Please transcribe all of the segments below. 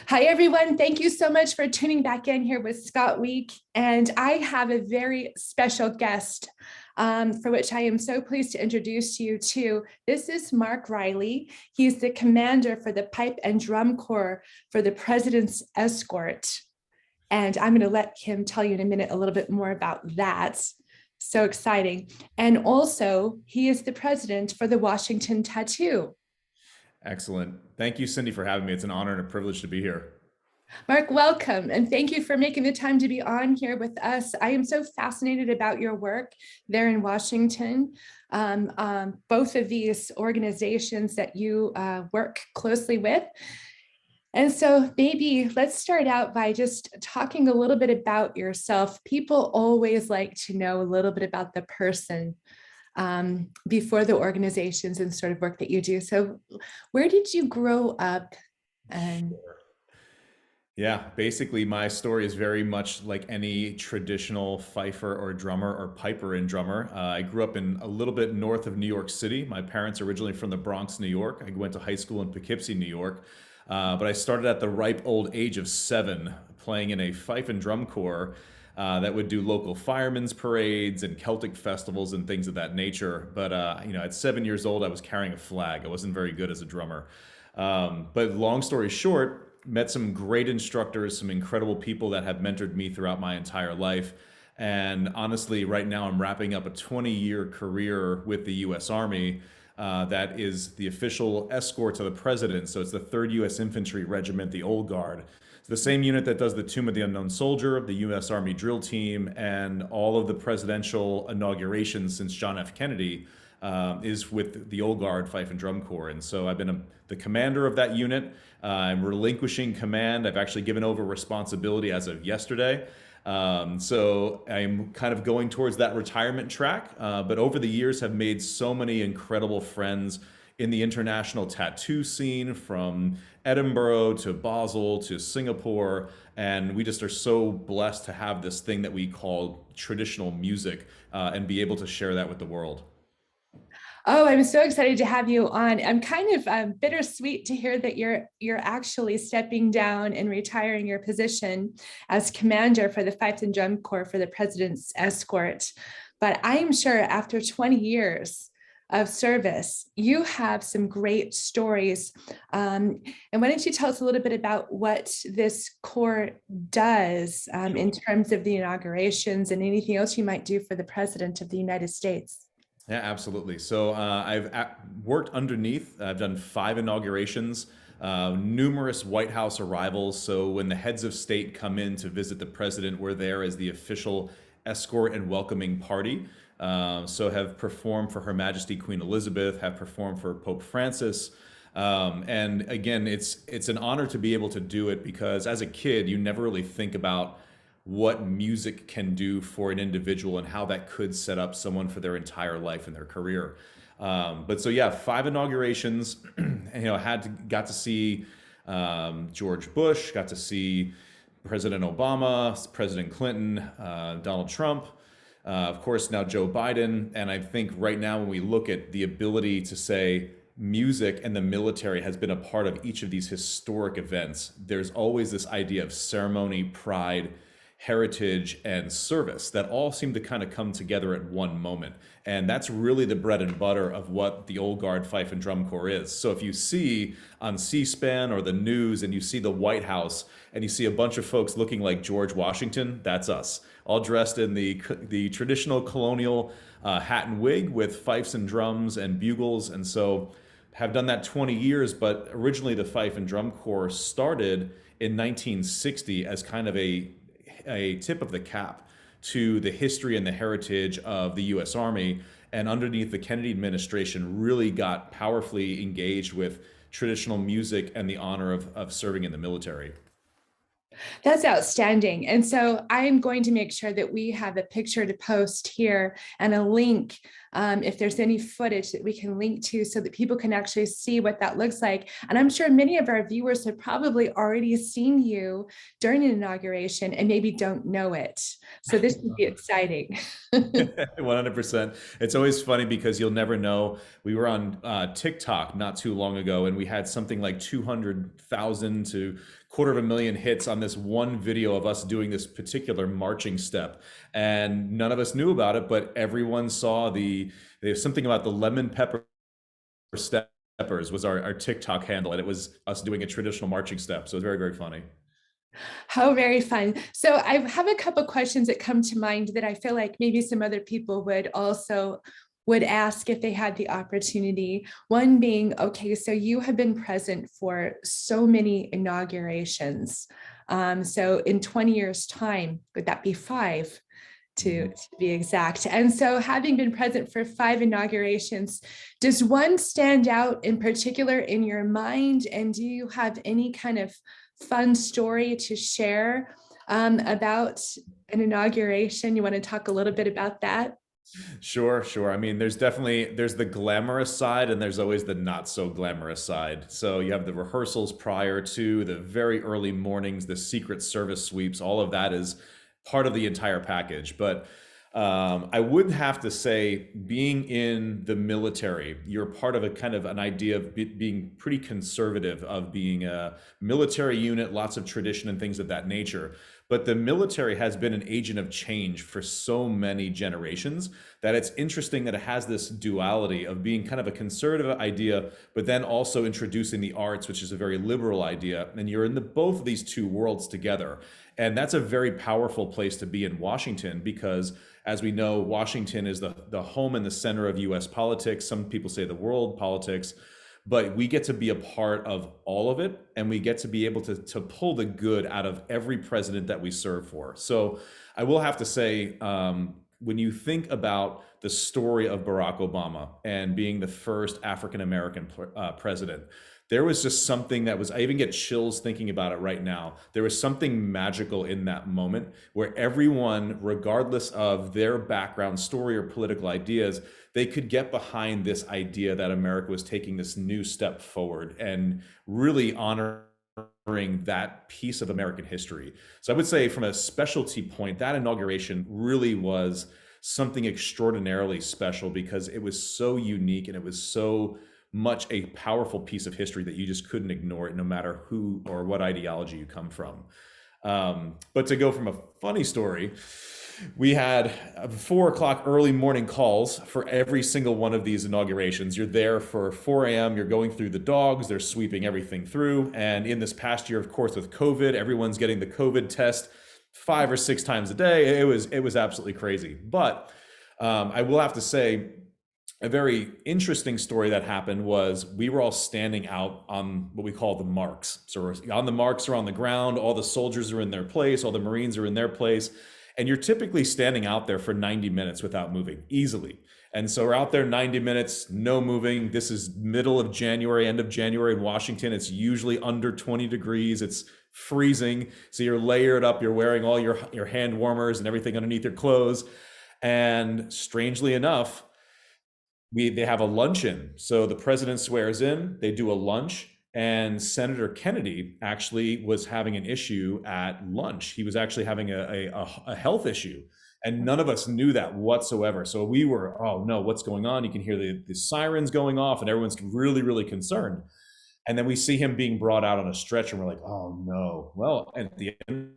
Hi, everyone. Thank you so much for tuning back in here with Scott Week. And I have a very special guest for which I am so pleased to introduce you to. This is Mark Reilly. He's the commander for the Pipe and Drum Corps for the President's Escort. And I'm going to let him tell you in a minute a little bit more about that. So exciting. And also, he is the president for the Washington Tattoo. Excellent. Thank you, Cindy, for having me. It's an honor and a privilege to be here. Mark, welcome, and thank you for making the time to be on here with us. I am so fascinated about your work there in Washington. Both of these organizations that you work closely with. And so maybe let's start out by just talking a little bit about yourself. People always like to know a little bit about the person before the organizations and sort of work that you do. So where did you grow up? And Yeah, basically, my story is very much like any traditional fifer or drummer or piper and drummer. I grew up in a little bit north of New York City. My parents are originally from the Bronx, New York. I went to high school in Poughkeepsie, New York. But I started at the ripe old age of 7 playing in a fife and drum corps that would do local firemen's parades and Celtic festivals and things of that nature. But at 7 years old, I was carrying a flag. I wasn't very good as a drummer. But long story short, met some great instructors, some incredible people that have mentored me throughout my entire life. And honestly, right now I'm wrapping up a 20-year career with the U.S. Army that is the official escort to the president. So it's the 3rd U.S. Infantry Regiment, the Old Guard. It's the same unit that does the Tomb of the Unknown Soldier, the U.S. Army drill team, and all of the presidential inaugurations since John F. Kennedy is with the Old Guard Fife and Drum Corps. And so I've been the commander of that unit. I'm relinquishing command. I've actually given over responsibility as of yesterday. So I'm kind of going towards that retirement track. But over the years have made so many incredible friends in the international tattoo scene, from Edinburgh to Basel to Singapore. And we just are so blessed to have this thing that we call traditional music and be able to share that with the world. oh, I'm so excited to have you on. I'm kind of bittersweet to hear that you're actually stepping down and retiring your position as commander for the Fife and Drum Corps for the President's Escort. But I'm sure after 20 years of service, you have some great stories. And why don't you tell us a little bit about what this corps does in terms of the inaugurations and anything else you might do for the President of the United States? Yeah, absolutely. So worked underneath. I've done 5 inaugurations, numerous White House arrivals. So when the heads of state come in to visit the president, we're there as the official escort and welcoming party. So have performed for Her Majesty Queen Elizabeth, have performed for Pope Francis. And again, it's an honor to be able to do it because as a kid, you never really think about what music can do for an individual and how that could set up someone for their entire life and their career. But so yeah, 5 inaugurations. And, got to see George Bush, got to see President Obama, President Clinton, Donald Trump, of course now Joe Biden. And I think right now when we look at the ability to say music and the military has been a part of each of these historic events, there's always this idea of ceremony, pride, heritage, and service that all seem to kind of come together at one moment. And that's really the bread and butter of what the Old Guard Fife and Drum Corps is. So if you see on C-SPAN or the news and you see the White House and you see a bunch of folks looking like George Washington, that's us, all dressed in the traditional colonial hat and wig with fifes and drums and bugles. And so have done that 20 years, but originally the Fife and Drum Corps started in 1960 as kind of a tip of the cap to the history and the heritage of the U.S. Army, and underneath the Kennedy administration really got powerfully engaged with traditional music and the honor of serving in the military. That's outstanding. And so I'm going to make sure that we have a picture to post here and a link if there's any footage that we can link to so that people can actually see what that looks like. And I'm sure many of our viewers have probably already seen you during an inauguration and maybe don't know it. So this would be exciting. 100%. It's always funny because you'll never know. We were on TikTok not too long ago, and we had something like 200,000 to quarter of a million hits on this one video of us doing this particular marching step. And none of us knew about it, but everyone saw there's something about the lemon pepper steppers was our TikTok handle, and it was us doing a traditional marching step. So it was very, very funny. How very fun. So I have a couple questions that come to mind that I feel like maybe some other people would ask if they had the opportunity. One being, okay, so you have been present for so many inaugurations. So in 20 years' time, would that be five? To be exact. And so having been present for 5 inaugurations, does one stand out in particular in your mind? And do you have any kind of fun story to share about an inauguration? You want to talk a little bit about that? Sure, sure. I mean, there's the glamorous side and there's always the not so glamorous side. So you have the rehearsals prior to the very early mornings, the Secret Service sweeps, all of that is part of the entire package. But I would have to say, being in the military, you're part of a kind of an idea of being pretty conservative, of being a military unit, lots of tradition and things of that nature. But the military has been an agent of change for so many generations that it's interesting that it has this duality of being kind of a conservative idea, but then also introducing the arts, which is a very liberal idea. And you're in both of these two worlds together. And that's a very powerful place to be in Washington because, as we know, Washington is the home and the center of US politics. Some people say the world politics, but we get to be a part of all of it. And we get to be able to pull the good out of every president that we serve for. So I will have to say, when you think about the story of Barack Obama and being the first African-American president, there was just something that was, I even get chills thinking about it right now. There was something magical in that moment where everyone, regardless of their background, story, or political ideas, they could get behind this idea that America was taking this new step forward and really honoring that piece of American history. So I would say, from a specialty point, that inauguration really was something extraordinarily special because it was so unique and it was so much a powerful piece of history that you just couldn't ignore it, no matter who or what ideology you come from. But to go from a funny story, we had 4 o'clock early morning calls for every single one of these inaugurations. You're there for 4 a.m. You're going through the dogs. They're sweeping everything through. And in this past year, of course, with COVID, everyone's getting the COVID test 5 or 6 times a day. It was absolutely crazy. But I will have to say, a very interesting story that happened was we were all standing out on what we call the marks. So we're on the marks or on the ground, all the soldiers are in their place, all the Marines are in their place. And you're typically standing out there for 90 minutes without moving easily. And so we're out there 90 minutes, no moving. This is middle of January, end of January in Washington. It's usually under 20 degrees. It's freezing. So you're layered up, you're wearing all your hand warmers and everything underneath your clothes. And strangely enough, they have a luncheon. So the president swears in, they do a lunch, and Senator Kennedy actually was having an issue at lunch. He was actually having a health issue, and none of us knew that whatsoever. So we were, oh no, what's going on? You can hear the sirens going off, and everyone's really, really concerned. And then we see him being brought out on a stretcher, and we're like, oh no. Well, at the end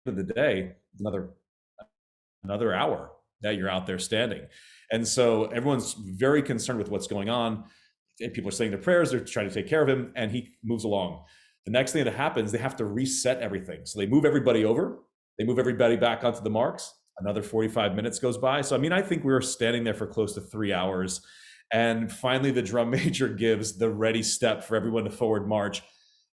of the day, another hour that you're out there standing. And so everyone's very concerned with what's going on. And people are saying their prayers, they're trying to take care of him, and he moves along. The next thing that happens, they have to reset everything. So they move everybody over, they move everybody back onto the marks. Another 45 minutes goes by. So, I mean, I think we were standing there for close to 3 hours. And finally, the drum major gives the ready step for everyone to forward march.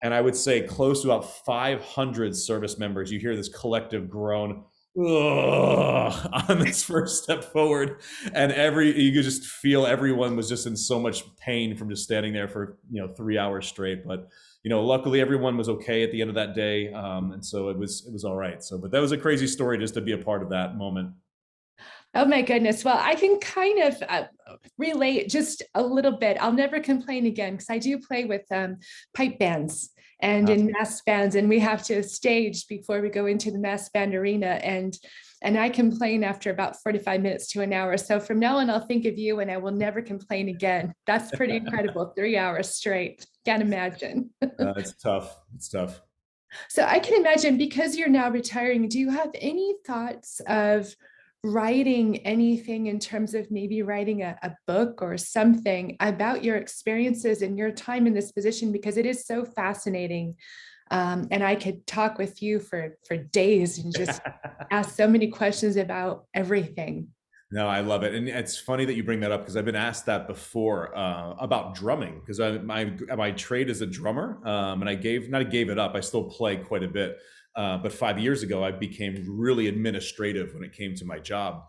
And I would say close to about 500 service members, you hear this collective groan, on this first step forward, and you could just feel everyone was just in so much pain from just standing there for 3 hours straight. But luckily everyone was okay at the end of that day, and so it was all right. So, but that was a crazy story just to be a part of that moment. Oh my goodness. Well, I can kind of relate just a little bit. I'll never complain again because I do play with pipe bands and Uh, in mass bands, and we have to stage before we go into the mass band arena. And I complain after about 45 minutes to an hour. So from now on, I'll think of you and I will never complain again. That's pretty incredible. 3 hours straight. Can't imagine. it's tough. It's tough. So I can imagine because you're now retiring, do you have any thoughts of writing anything in terms of maybe writing a book or something about your experiences and your time in this position? Because it is so fascinating. And I could talk with you for days and just ask so many questions about everything. No, I love it, and it's funny that you bring that up because I've been asked that before about drumming because my trade is a drummer, and I gave it up. I still play quite a bit, but 5 years ago I became really administrative when it came to my job,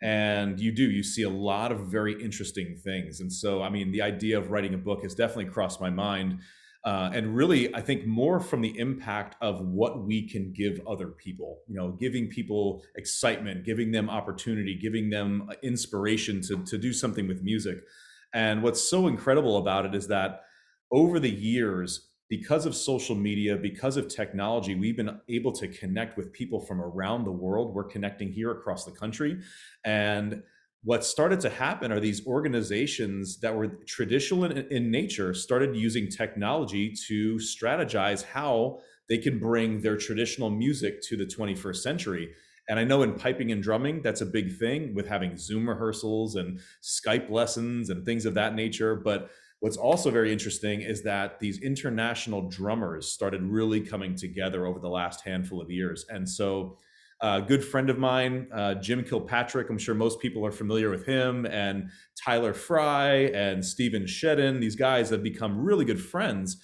and you see a lot of very interesting things, and so I mean the idea of writing a book has definitely crossed my mind. And really, I think more from the impact of what we can give other people, giving people excitement, giving them opportunity, giving them inspiration to do something with music. And what's so incredible about it is that over the years, because of social media, because of technology, we've been able to connect with people from around the world. We're connecting here across the country. And what started to happen are these organizations that were traditional in nature started using technology to strategize how they can bring their traditional music to the 21st century. And I know in piping and drumming, that's a big thing with having Zoom rehearsals and Skype lessons and things of that nature. But what's also very interesting is that these international drummers started really coming together over the last handful of years. And so a good friend of mine, Jim Kilpatrick. I'm sure most people are familiar with him, and Tyler Fry and Stephen Shedden. These guys have become really good friends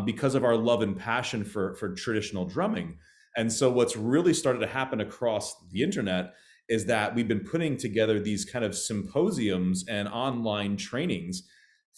because of our love and passion for traditional drumming. And so, what's really started to happen across the internet is that we've been putting together these kind of symposiums and online trainings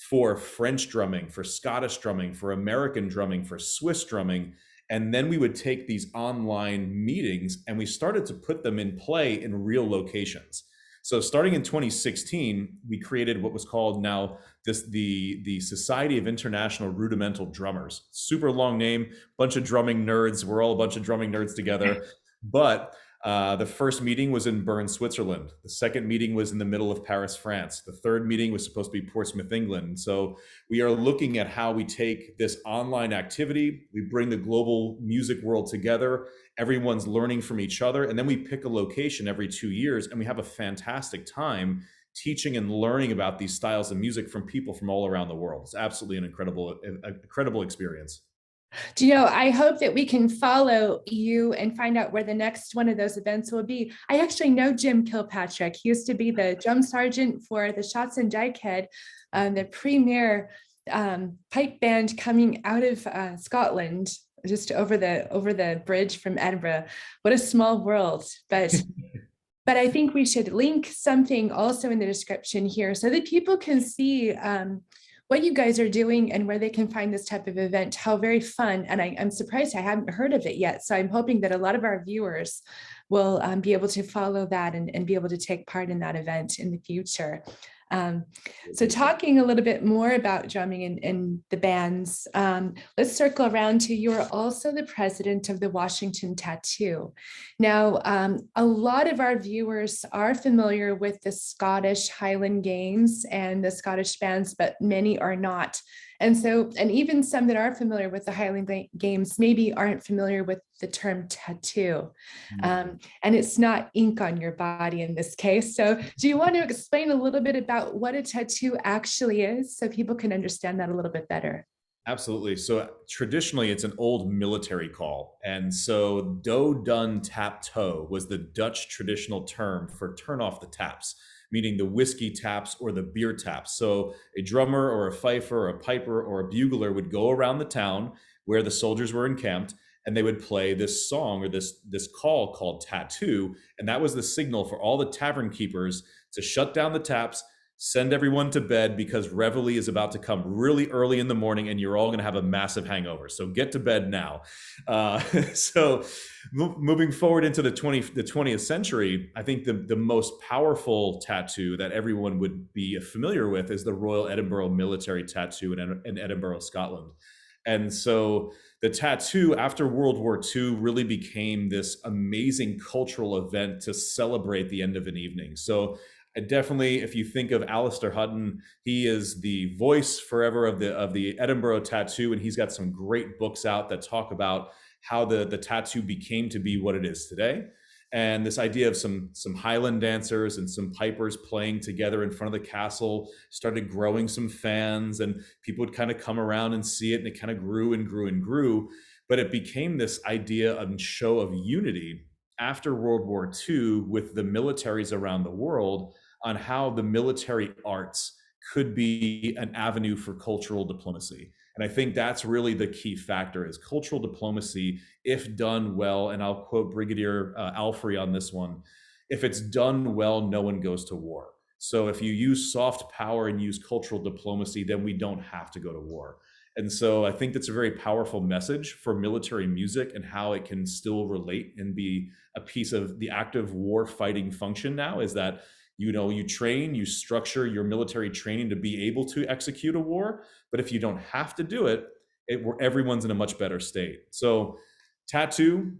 for French drumming, for Scottish drumming, for American drumming, for Swiss drumming. And then we would take these online meetings and we started to put them in play in real locations. So starting in 2016, we created what was called now the Society of International Rudimental Drummers. Super long name, bunch of drumming nerds. We're all a bunch of drumming nerds together. But the first meeting was in Bern, Switzerland. The second meeting was in the middle of Paris, France. The third meeting was supposed to be Portsmouth, England. So we are looking at how we take this online activity, we bring the global music world together, everyone's learning from each other, and then we pick a location every 2 years, and we have a fantastic time teaching and learning about these styles of music from people from all around the world. It's absolutely an incredible experience. Do you know, I hope that we can follow you and find out where the next one of those events will be. I actually know Jim Kilpatrick. He used to be the drum sergeant for the Shots and Dykehead, the premier pipe band coming out of Scotland, just over the bridge from Edinburgh. What a small world. But I think we should link something also in the description here so that people can see what you guys are doing and where they can find this type of event. How very fun. And I'm surprised I hadn't heard of it yet. So I'm hoping that a lot of our viewers will be able to follow that and be able to take part in that event in the future. Um, so talking a little bit more about drumming and the bands, let's circle around to you are also the president of the Washington Tattoo. Now, a lot of our viewers are familiar with the Scottish Highland Games and the Scottish bands, but many are not. And even some that are familiar with the Highland Games maybe aren't familiar with the term tattoo. And it's not ink on your body in this case. So do you want to explain a little bit about what a tattoo actually is so people can understand that a little bit better? Absolutely. So traditionally, it's an old military call. And so do dun tap toe was the Dutch traditional term for turn off the taps, meaning the whiskey taps or the beer taps. So a drummer or a fifer or a piper or a bugler would go around the town where the soldiers were encamped and they would play this song or this call called tattoo. And that was the signal for all the tavern keepers to shut down the taps, send everyone to bed because Reveille is about to come really early in the morning and you're all going to have a massive hangover. So get to bed now. Uh, so moving forward into the 20th century, I think the most powerful tattoo that everyone would be familiar with is the Royal Edinburgh military tattoo in Edinburgh, Scotland. And so the tattoo after World War II really became this amazing cultural event to celebrate the end of an evening. So I definitely, if you think of Alistair Hutton, he is the voice forever of the Edinburgh tattoo, and he's got some great books out that talk about how the tattoo became to be what it is today. And this idea of some Highland dancers and some pipers playing together in front of the castle started growing some fans, and people would kind of come around and see it, and it kind of grew and grew and grew. But it became this idea and show of unity after World War II with the militaries around the world on how the military arts could be an avenue for cultural diplomacy. And I think that's really the key factor is cultural diplomacy, if done well, and I'll quote Brigadier Alfrey on this one, if it's done well, no one goes to war. So if you use soft power and use cultural diplomacy, then we don't have to go to war. And so I think that's a very powerful message for military music and how it can still relate and be a piece of the active war fighting function now is that you train, you structure your military training to be able to execute a war. But if you don't have to do it, everyone's in a much better state. So tattoo,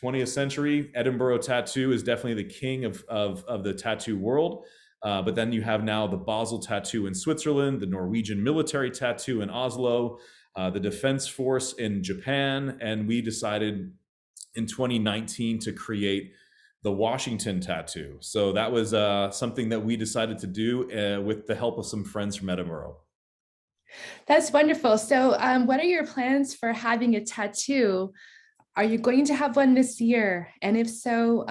20th century, Edinburgh tattoo is definitely the king of the tattoo world. But then you have now the Basel tattoo in Switzerland, the Norwegian military tattoo in Oslo, the Defense Force in Japan. And we decided in 2019 to create the Washington tattoo. So that was something that we decided to do with the help of some friends from Edinburgh. That's wonderful. So, what are your plans for having a tattoo? Are you going to have one this year? And if so,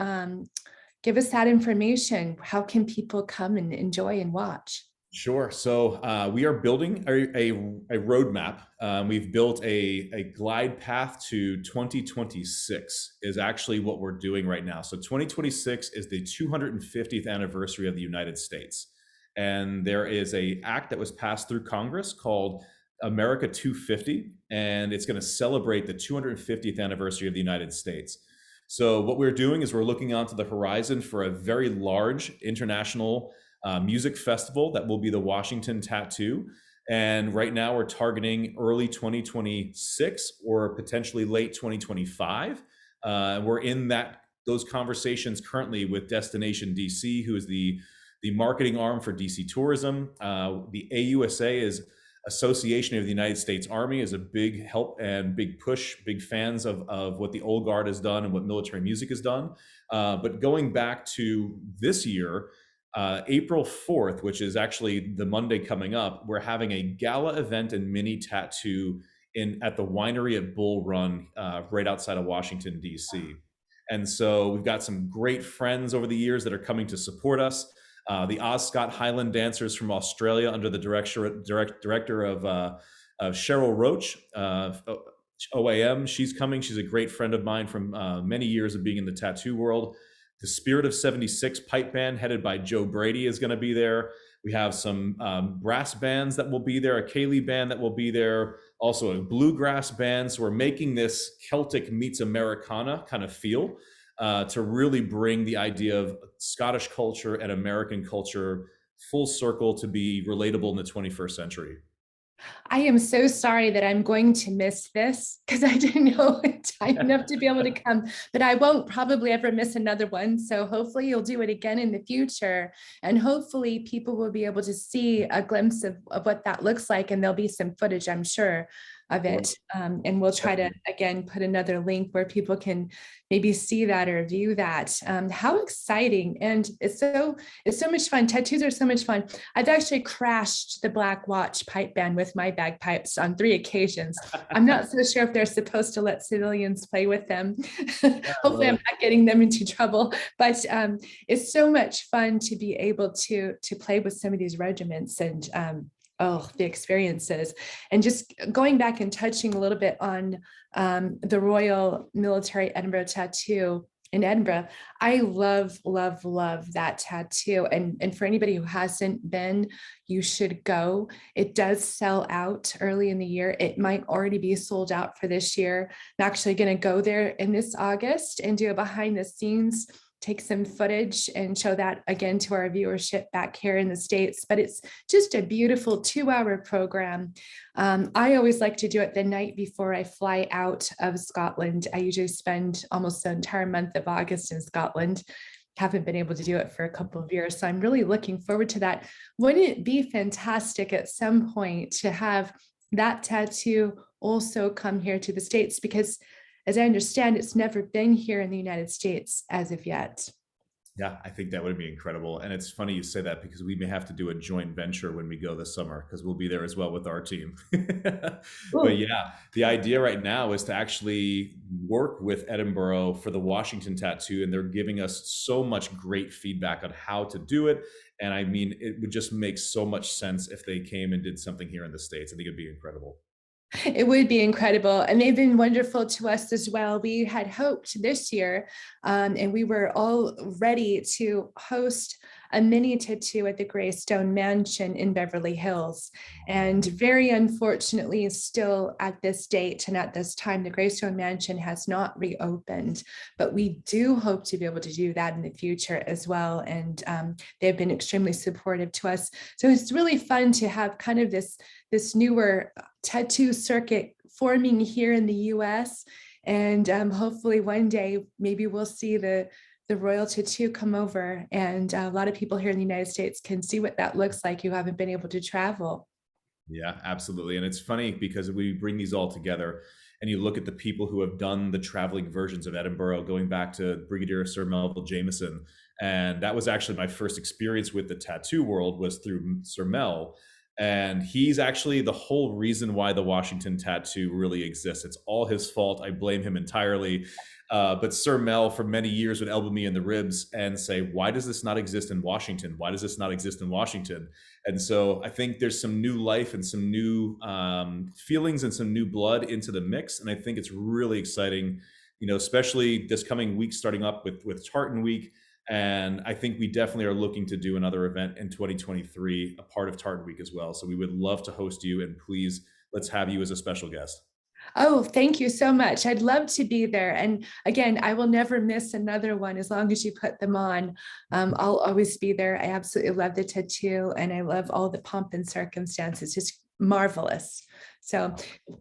give us that information. How can people come and enjoy and watch? Sure. So we are building a roadmap. We've built a glide path to 2026 is actually what we're doing right now. So 2026 is the 250th anniversary of the United States. And there is a act that was passed through Congress called America 250, and it's going to celebrate the 250th anniversary of the United States. So what we're doing is we're looking onto the horizon for a very large international music festival that will be the Washington Tattoo. And right now we're targeting early 2026 or potentially late 2025. We're in those conversations currently with Destination DC, who is the marketing arm for DC Tourism. The AUSA is Association of the United States Army is a big help and big push, big fans of what the Old Guard has done and what military music has done. But going back to this year, April 4th, which is actually the Monday coming up, we're having a gala event and mini tattoo at the winery at Bull Run, right outside of Washington, D.C. And so we've got some great friends over the years that are coming to support us. The Oscott Highland Dancers from Australia under the director of Cheryl Roach, OAM. She's coming. She's a great friend of mine from many years of being in the tattoo world. The Spirit of 76 pipe band headed by Joe Brady is going to be there. We have some brass bands that will be there, a Ceilidh band that will be there, also a bluegrass band. So we're making this Celtic meets Americana kind of feel to really bring the idea of Scottish culture and American culture full circle to be relatable in the 21st century. I am so sorry that I'm going to miss this because I didn't know in time enough to be able to come, but I won't probably ever miss another one. So hopefully you'll do it again in the future. And hopefully people will be able to see a glimpse of what that looks like. And there'll be some footage, I'm sure, of it. And we'll try to, again, put another link where people can maybe see that or view that. How exciting. And it's so much fun. Tattoos are so much fun. I've actually crashed the Black Watch pipe band with my bagpipes on 3 occasions. I'm not so sure if they're supposed to let civilians play with them. Hopefully I'm not getting them into trouble, but it's so much fun to be able to play with some of these regiments and the experiences. And just going back and touching a little bit on the Royal Military Edinburgh Tattoo, in Edinburgh. I love, love, love that tattoo. And for anybody who hasn't been, you should go. It does sell out early in the year. It might already be sold out for this year. I'm actually going to go there in this August and do a behind the scenes, take some footage and show that again to our viewership back here in the States. But it's just a beautiful 2-hour program. I always like to do it the night before I fly out of Scotland. I usually spend almost the entire month of August in Scotland. Haven't been able to do it for a couple of years. So I'm really looking forward to that. Wouldn't it be fantastic at some point to have that tattoo also come here to the States? Because as I understand, it's never been here in the United States as of yet. Yeah, I think that would be incredible. And it's funny you say that because we may have to do a joint venture when we go this summer because we'll be there as well with our team. But Ooh. yeah, the idea right now is to actually work with Edinburgh for the Washington tattoo. And they're giving us so much great feedback on how to do it. And I mean, it would just make so much sense if they came and did something here in the States. I think it'd be incredible. It would be incredible. And they've been wonderful to us as well. We had hoped this year, and we were all ready to host a mini tattoo at the Greystone Mansion in Beverly Hills. And very unfortunately, still at this date and at this time, the Greystone Mansion has not reopened. But we do hope to be able to do that in the future as well. And they've been extremely supportive to us. So it's really fun to have kind of this newer tattoo circuit forming here in the US. And hopefully one day, maybe we'll see the royal tattoo come over, and a lot of people here in the United States can see what that looks like who haven't been able to travel. Yeah, absolutely. And it's funny because we bring these all together and you look at the people who have done the traveling versions of Edinburgh, going back to Brigadier Sir Melville Jameson. And that was actually my first experience with the tattoo world was through Sir Mel. And he's actually the whole reason why the Washington tattoo really exists. It's all his fault. I blame him entirely. But Sir Mel, for many years, would elbow me in the ribs and say, "Why does this not exist in Washington? Why does this not exist in Washington?" And so I think there's some new life and some new feelings and some new blood into the mix. And I think it's really exciting, especially this coming week, starting up with Tartan Week. And I think we definitely are looking to do another event in 2023, a part of Tartan Week as well. So we would love to host you, and please let's have you as a special guest. Oh, thank you so much. I'd love to be there. And again, I will never miss another one as long as you put them on. I'll always be there. I absolutely love the tattoo and I love all the pomp and circumstances. Just marvelous. So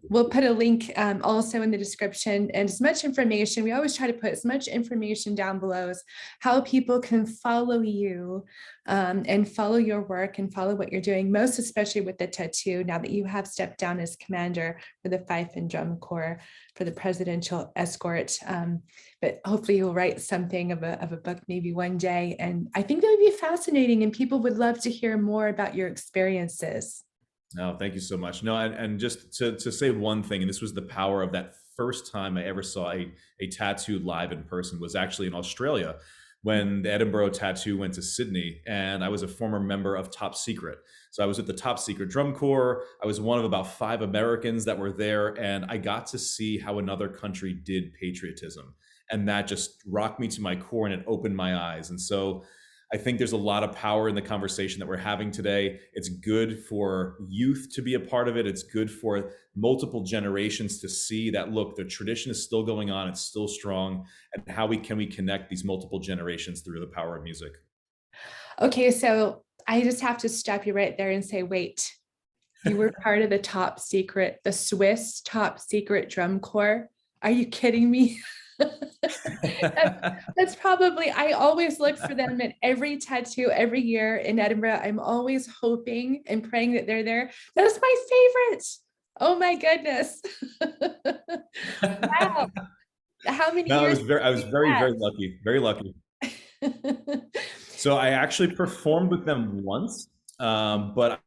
we'll put a link also in the description and as much information. We always try to put as much information down below as how people can follow you and follow your work and follow what you're doing, most especially with the tattoo now that you have stepped down as commander for the Fife and Drum Corps for the presidential escort. But hopefully you'll write something of a book maybe one day. And I think that would be fascinating and people would love to hear more about your experiences. No, thank you so much. No, and just to say one thing, and this was the power of that first time I ever saw a tattoo live in person was actually in Australia when the Edinburgh tattoo went to Sydney, and I was a former member of Top Secret. So I was at the Top Secret Drum Corps. I was one of about 5 Americans that were there, and I got to see how another country did patriotism. And that just rocked me to my core and it opened my eyes. And so I think there's a lot of power in the conversation that we're having today. It's good for youth to be a part of it. It's good for multiple generations to see that, look, the tradition is still going on. It's still strong. And how can we connect these multiple generations through the power of music? Okay, so I just have to stop you right there and say, wait, you were part of the top secret, the Swiss top secret drum corps. Are you kidding me? That's, that's probably, I always look for them at every tattoo every year in Edinburgh. I'm always hoping and praying that they're there. That's my favorite. Oh my goodness. Wow. How many No, years? I was very, very lucky, very lucky. So I actually performed with them once, but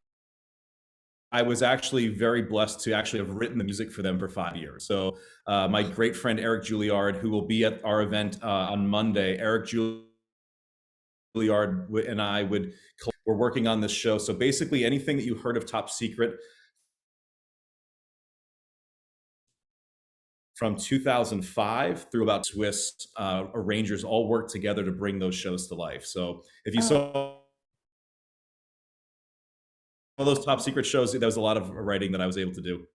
I was actually very blessed to actually have written the music for them for 5 years. So my great friend Eric Juilliard, who will be at our event on Monday, Eric Juilliard and I we're working on this show. So basically, anything that you heard of Top Secret from 2005 through about Swiss arrangers all worked together to bring those shows to life. So if you Oh, saw all those top secret shows, there was a lot of writing that I was able to do.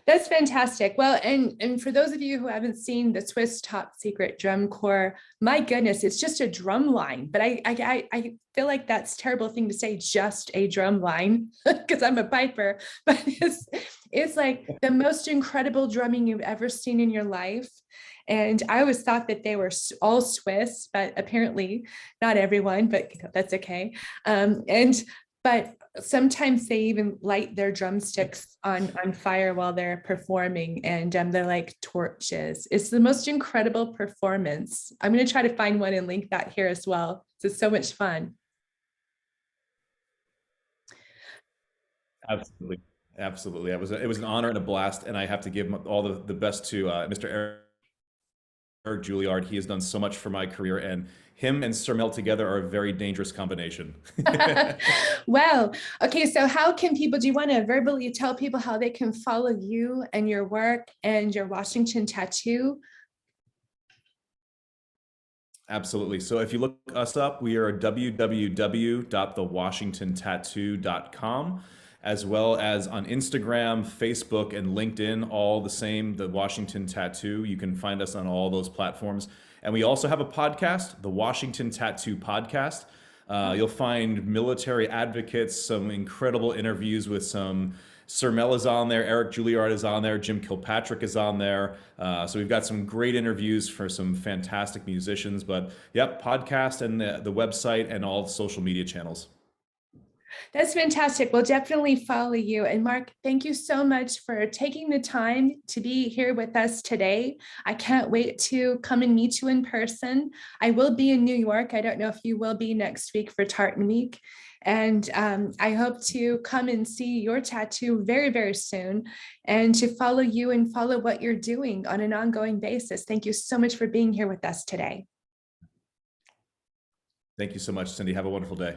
that's fantastic. Well, and for those of you who haven't seen the Swiss Top Secret Drum Corps, my goodness, it's just a drum line. But I feel like that's a terrible thing to say, just a drum line, because I'm a piper. But it's like the most incredible drumming you've ever seen in your life. And I always thought that they were all Swiss, but apparently not everyone, but that's okay. But sometimes they even light their drumsticks on fire while they're performing, and they're like torches. It's the most incredible performance. I'm going to try to find one and link that here as well. It's so much fun. Absolutely. Absolutely. It was an honor and a blast. And I have to give all the best to Mr. Eric Juilliard. He has done so much for my career, and him and Sir Mel together are a very dangerous combination. Well, okay, so how can people, do you want to verbally tell people how they can follow you and your work and your Washington tattoo? Absolutely. So if you look us up, we are www.thewashingtontattoo.com, as well as on Instagram, Facebook, and LinkedIn, all the same, The Washington Tattoo. You can find us on all those platforms. And we also have a podcast, the Washington Tattoo Podcast. You'll find military advocates, some incredible interviews with some Sir Mel is on there, Eric Juilliard is on there, Jim Kilpatrick is on there. So we've got some great interviews for some fantastic musicians. But yep, podcast and the website and all the social media channels. That's fantastic. We'll definitely follow you. And Mark, thank you so much for taking the time to be here with us today. I can't wait to come and meet you in person. I will be in New York. I don't know if you will be next week for Tartan Week. And I hope to come and see your tattoo very, very soon, and to follow you and follow what you're doing on an ongoing basis. Thank you so much for being here with us today. Thank you so much, Cindy. Have a wonderful day.